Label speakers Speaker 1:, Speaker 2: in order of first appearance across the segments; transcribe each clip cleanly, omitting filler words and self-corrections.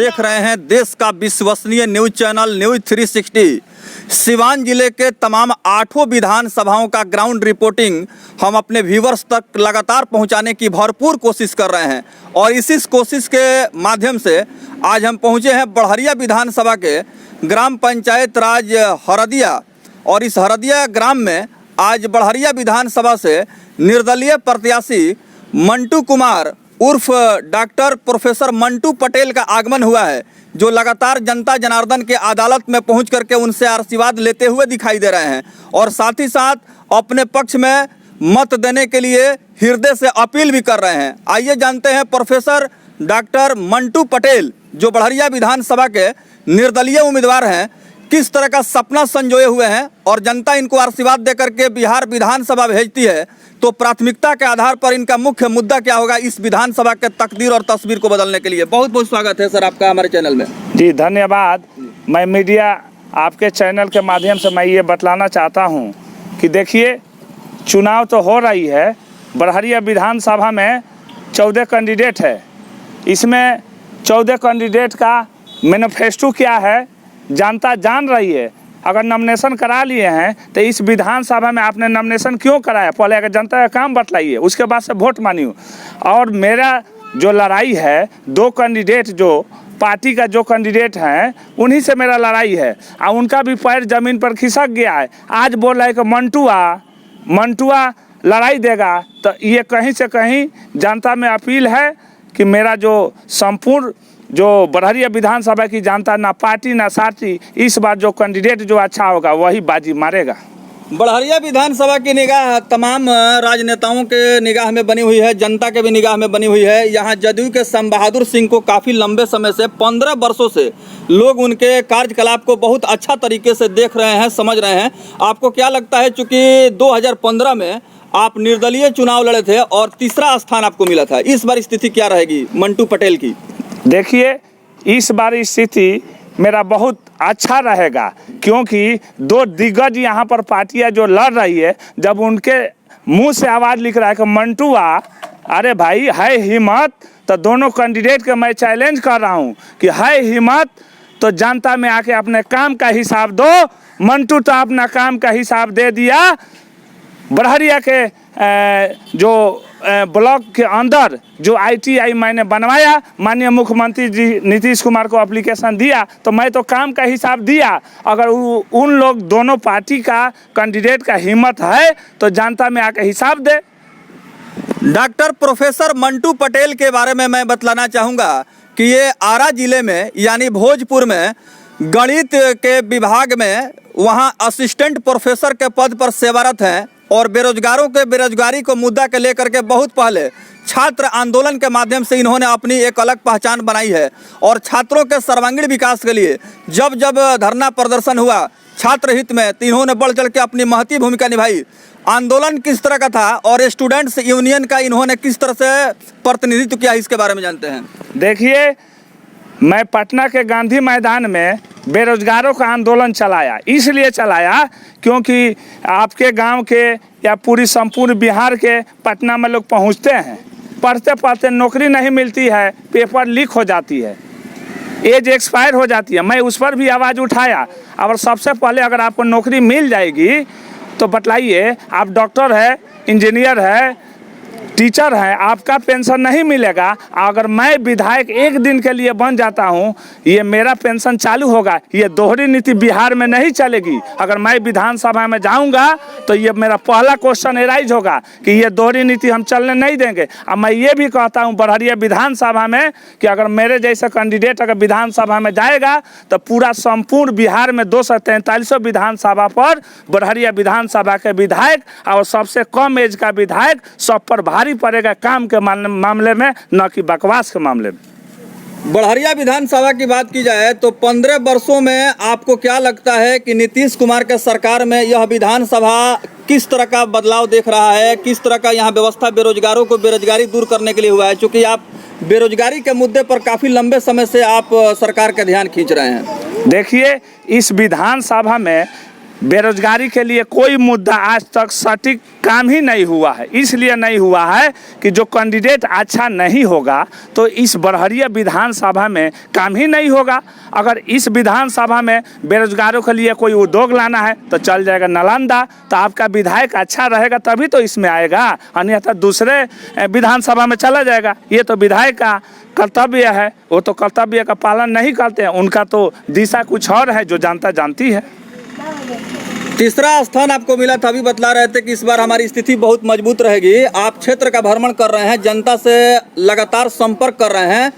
Speaker 1: देख रहे हैं देश का विश्वसनीय न्यूज चैनल न्यूज 360। सिवान जिले के तमाम 8 विधानसभाओं का ग्राउंड रिपोर्टिंग हम अपने व्यूवर्स तक लगातार पहुंचाने की भरपूर कोशिश कर रहे हैं और इसी कोशिश के माध्यम से आज हम पहुंचे हैं बड़हरिया विधानसभा के ग्राम पंचायत राज हरदिया। और इस हरदिया ग्राम में आज बड़हरिया विधानसभा से निर्दलीय प्रत्याशी मंटू कुमार उर्फ डॉक्टर प्रोफेसर मंटू पटेल का आगमन हुआ है, जो लगातार जनता जनार्दन के अदालत में पहुंच करके उनसे आशीर्वाद लेते हुए दिखाई दे रहे हैं और साथ ही साथ अपने पक्ष में मत देने के लिए हृदय से अपील भी कर रहे हैं। आइए जानते हैं प्रोफेसर डॉक्टर मंटू पटेल, जो बड़हरिया विधानसभा के निर्दलीय उम्मीदवार हैं, किस तरह का सपना संजोए हुए हैं और जनता इनको आशीर्वाद देकर के बिहार विधानसभा भेजती है, तो प्राथमिकता के आधार पर इनका मुख्य मुद्दा क्या होगा इस विधानसभा के तकदीर और तस्वीर को बदलने के लिए। बहुत बहुत स्वागत है सर आपका हमारे चैनल में।
Speaker 2: जी धन्यवाद। मैं मीडिया आपके चैनल के माध्यम से मैं ये बतलाना चाहता हूँ कि देखिए, चुनाव तो हो रही है। बड़हरिया विधानसभा में 14 कैंडिडेट है। इसमें 14 कैंडिडेट का मैनिफेस्टो क्या है जनता जान रही है। अगर नॉमिनेशन करा लिए हैं तो इस विधानसभा में आपने नॉमिनेशन क्यों कराया, पहले अगर जनता का काम बतलाइए, उसके बाद से वोट मानिए। और मेरा जो लड़ाई है, 2 कैंडिडेट जो पार्टी का जो कैंडिडेट हैं उन्हीं से मेरा लड़ाई है और उनका भी पैर ज़मीन पर खिसक गया है। आज बोल रहा है कि मंटुआ लड़ाई देगा, तो ये कहीं से कहीं जनता में अपील है कि मेरा जो संपूर्ण जो बड़हरिया विधानसभा की जनता, ना पार्टी ना साथी, इस बार जो कैंडिडेट जो अच्छा होगा वही बाजी मारेगा।
Speaker 1: बड़हरिया विधानसभा की निगाह तमाम राजनेताओं के निगाह में बनी हुई है, जनता के भी निगाह में बनी हुई है। यहाँ जदयू के श्याम बहादुर सिंह को काफ़ी लंबे समय से 15 वर्षों से लोग उनके कार्यकलाप को बहुत अच्छा तरीके से देख रहे हैं, समझ रहे हैं। आपको क्या लगता है, चूँकि 2015 में आप निर्दलीय चुनाव लड़े थे और तीसरा स्थान आपको मिला था, इस बार स्थिति क्या रहेगी मंटू पटेल की?
Speaker 2: देखिए, इस बार स्थिति मेरा बहुत अच्छा रहेगा, क्योंकि 2 दिग्गज यहाँ पर पार्टियाँ जो लड़ रही है, जब उनके मुंह से आवाज़ लिख रहा है कि मंटुआ, अरे भाई है हिम्मत, तो दोनों कैंडिडेट के मैं चैलेंज कर रहा हूँ कि है हिम्मत तो जनता में आके अपने काम का हिसाब दो। मंटू तो अपना काम का हिसाब दे दिया। बड़हरिया के जो ब्लॉक के अंदर जो ITI मैंने बनवाया, माननीय मुख्यमंत्री जी नीतीश कुमार को एप्लीकेशन दिया, तो मैं तो काम का हिसाब दिया। अगर उन लोग दोनों पार्टी का कैंडिडेट का हिम्मत है तो जनता में आके हिसाब दे।
Speaker 1: डॉक्टर प्रोफेसर मंटू पटेल के बारे में मैं बतलाना चाहूँगा कि ये आरा जिले में यानी भोजपुर में गणित के विभाग में वहाँ असिस्टेंट प्रोफेसर के पद पर सेवारत हैं और बेरोजगारों के बेरोजगारी को मुद्दा के लेकर के बहुत पहले छात्र आंदोलन के माध्यम से इन्होंने अपनी एक अलग पहचान बनाई है और छात्रों के सर्वांगीण विकास के लिए जब जब धरना प्रदर्शन हुआ छात्र हित में, तो इन्होंने बढ़ चढ़ के अपनी महती भूमिका निभाई। आंदोलन किस तरह का था और स्टूडेंट्स यूनियन का इन्होंने किस तरह से प्रतिनिधित्व किया, इसके बारे में जानते हैं।
Speaker 2: देखिए, मैं पटना के गांधी मैदान में बेरोजगारों का आंदोलन चलाया, इसलिए चलाया क्योंकि आपके गांव के या पूरी संपूर्ण बिहार के पटना में लोग पहुंचते हैं, पढ़ते पढ़ते नौकरी नहीं मिलती है, पेपर लीक हो जाती है, एज एक्सपायर हो जाती है। मैं उस पर भी आवाज़ उठाया। और सबसे पहले अगर आपको नौकरी मिल जाएगी तो बतलाइए, आप डॉक्टर है, इंजीनियर है, टीचर हैं, आपका पेंशन नहीं मिलेगा। अगर मैं विधायक एक दिन के लिए बन जाता हूं, ये मेरा पेंशन चालू होगा। ये दोहरी नीति बिहार में नहीं चलेगी। अगर मैं विधानसभा में जाऊंगा तो ये मेरा पहला क्वेश्चन एराइज होगा कि ये दोहरी नीति हम चलने नहीं देंगे। अब मैं ये भी कहता हूं बड़हरिया विधानसभा में कि अगर मेरे जैसा कैंडिडेट अगर विधानसभा में जाएगा तो पूरा संपूर्ण बिहार में 243 विधानसभा पर बड़हरिया विधानसभा के विधायक और सबसे कम एज का विधायक सब पर भारी पड़ेगा, काम के मामले में, न कि बकवास के मामले में।
Speaker 1: बड़हरिया विधानसभा की बात की जाए तो 15 वर्षों में आपको क्या लगता है कि नीतीश कुमार के सरकार में यह विधानसभा किस तरह का बदलाव देख रहा है, किस तरह का यहाँ व्यवस्था बेरोजगारों को बेरोजगारी दूर करने के लिए हुआ है? चूँकि आप बेरोजगारी के मुद्दे पर काफ़ी लंबे समय से आप सरकार का ध्यान खींच रहे हैं।
Speaker 2: देखिए, इस विधानसभा में बेरोजगारी के लिए कोई मुद्दा आज तक सटीक काम ही नहीं हुआ है। इसलिए नहीं हुआ है कि जो कैंडिडेट अच्छा नहीं होगा तो इस बड़हरिया विधानसभा में काम ही नहीं होगा। अगर इस विधानसभा में बेरोजगारों के लिए कोई उद्योग लाना है तो चल जाएगा नालंदा, तो आपका विधायक अच्छा रहेगा तभी तो इसमें आएगा, अन्यथा दूसरे विधानसभा में चला जाएगा। ये तो विधायक का कर्तव्य है, वो तो कर्तव्य का पालन नहीं करते हैं, उनका तो दिशा कुछ और है जो जनता जानती है।
Speaker 1: तीसरा स्थान आपको मिला था, अभी बतला रहे थे कि इस बार हमारी स्थिति बहुत मजबूत रहेगी। आप क्षेत्र का भ्रमण कर रहे हैं, जनता से लगातार संपर्क कर रहे हैं,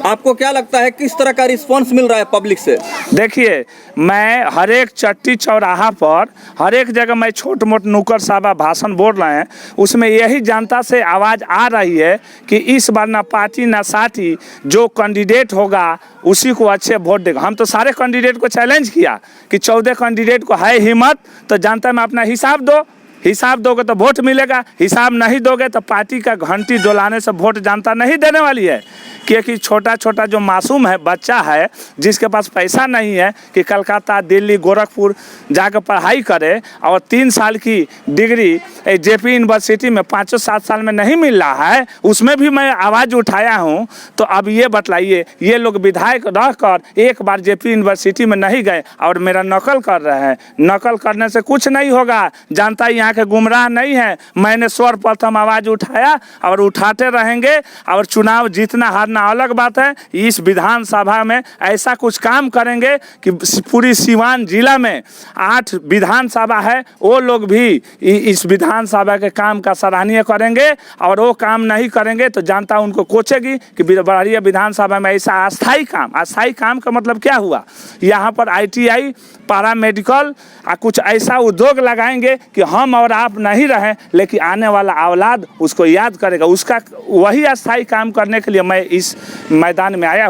Speaker 1: आपको क्या लगता है किस तरह का रिस्पांस मिल रहा है पब्लिक से?
Speaker 2: देखिए, मैं हर एक चट्टी चौराहा पर हर एक जगह मैं छोट मोट नुक्कड़ साहब भाषण बोल रहे हैं, उसमें यही जनता से आवाज़ आ रही है कि इस बार ना पार्टी ना साथी, जो कैंडिडेट होगा उसी को अच्छे वोट देगा। हम तो सारे कैंडिडेट को चैलेंज किया कि 14 कैंडिडेट को है हिम्मत तो जनता में अपना हिसाब दो, हिसाब दोगे तो वोट मिलेगा, हिसाब नहीं दोगे तो पार्टी का घंटी डोलाने से वोट जनता नहीं देने वाली है। क्योंकि छोटा छोटा जो मासूम है, बच्चा है, जिसके पास पैसा नहीं है कि कलकत्ता, दिल्ली, गोरखपुर जाकर पढ़ाई करे और 3 साल की डिग्री जेपी यूनिवर्सिटी में 5-7 साल में नहीं मिल रहा है, उसमें भी मैं आवाज़ उठाया हूं। तो अब ये बतलाइए, ये लोग विधायक रहकर एक बार जेपी यूनिवर्सिटी में नहीं गए और मेरा नकल कर रहे हैं। नकल करने से कुछ नहीं होगा, जनता यहाँ के गुमराह नहीं है। मैंने सर्वप्रथम आवाज़ उठाया और उठाते रहेंगे, और चुनाव जीतना हारना अलग बात है। इस विधानसभा में ऐसा कुछ काम करेंगे कि पूरी सीवान जिला में 8 विधानसभा है, वो लोग भी इस विधानसभा के काम का सराहनीय करेंगे, और वो काम नहीं करेंगे तो जनता उनको कोचेगी कि बड़हरिया विधानसभा में ऐसा अस्थायी काम का मतलब क्या हुआ? यहाँ पर ITI, पैरा मेडिकल कुछ ऐसा उद्योग लगाएंगे कि हम और आप नहीं रहें, लेकिन आने वाला औलाद उसको याद करेगा। उसका वही अस्थायी काम करने के लिए मैं इस मैदान में आया।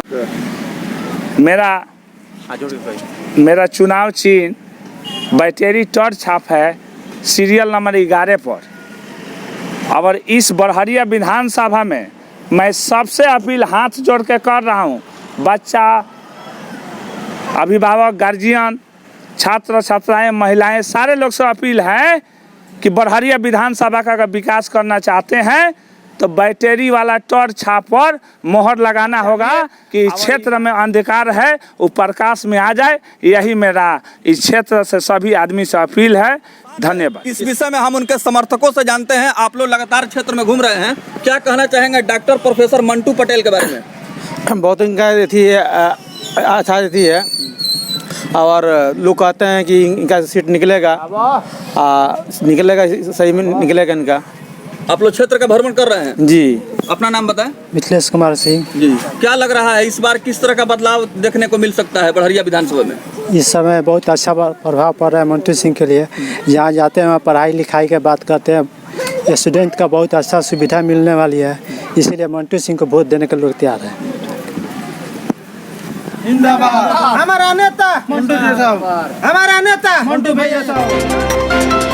Speaker 2: मेरा चुनाव चिन्ह बैटरी टॉर्च छाप है, सीरियल नंबर 11 पर। और इस बड़हरिया विधानसभा में मैं सबसे अपील हाथ जोड़ के कर रहा हूँ, बच्चा, अभिभावक, गार्जियन, छात्र छात्राएं, महिलाएं, सारे लोग से अपील है कि बड़हरिया विधानसभा का अगर विकास करना चाहते हैं तो बैटरी वाला टॉर्च छाप पर मोहर लगाना होगा कि इस क्षेत्र में अंधकार है वो प्रकाश में आ जाए। यही मेरा इस क्षेत्र से सभी आदमी से अपील है। धन्यवाद।
Speaker 1: इस विषय में हम उनके समर्थकों से जानते हैं। आप लोग लगातार क्षेत्र में घूम रहे हैं, क्या कहना चाहेंगे डॉक्टर प्रोफेसर मंटू पटेल के बारे में?
Speaker 3: बहुत इनका अच्छा रहती है, और लोग कहते हैं कि इनका सीट निकलेगा, सही में निकलेगा इनका।
Speaker 1: आप लोग क्षेत्र का भ्रमण कर रहे हैं
Speaker 3: जी।
Speaker 1: अपना नाम बताएं।
Speaker 3: मिथिलेश कुमार सिंह
Speaker 1: जी। क्या लग रहा है इस बार किस तरह का बदलाव देखने को मिल सकता है बड़हरिया विधानसभा में?
Speaker 3: इस समय बहुत अच्छा प्रभाव पड़ रहा है मंटू सिंह के लिए। जहाँ जाते हैं वहाँ पढ़ाई लिखाई के बात करते हैं, स्टूडेंट का बहुत अच्छा सुविधा मिलने वाली है, इसीलिए मंटू सिंह को वोट देने के लोग तैयार हैं।
Speaker 4: हमारा नेता मंटू जी साहब, हमारा नेता मंटू भैया साहब।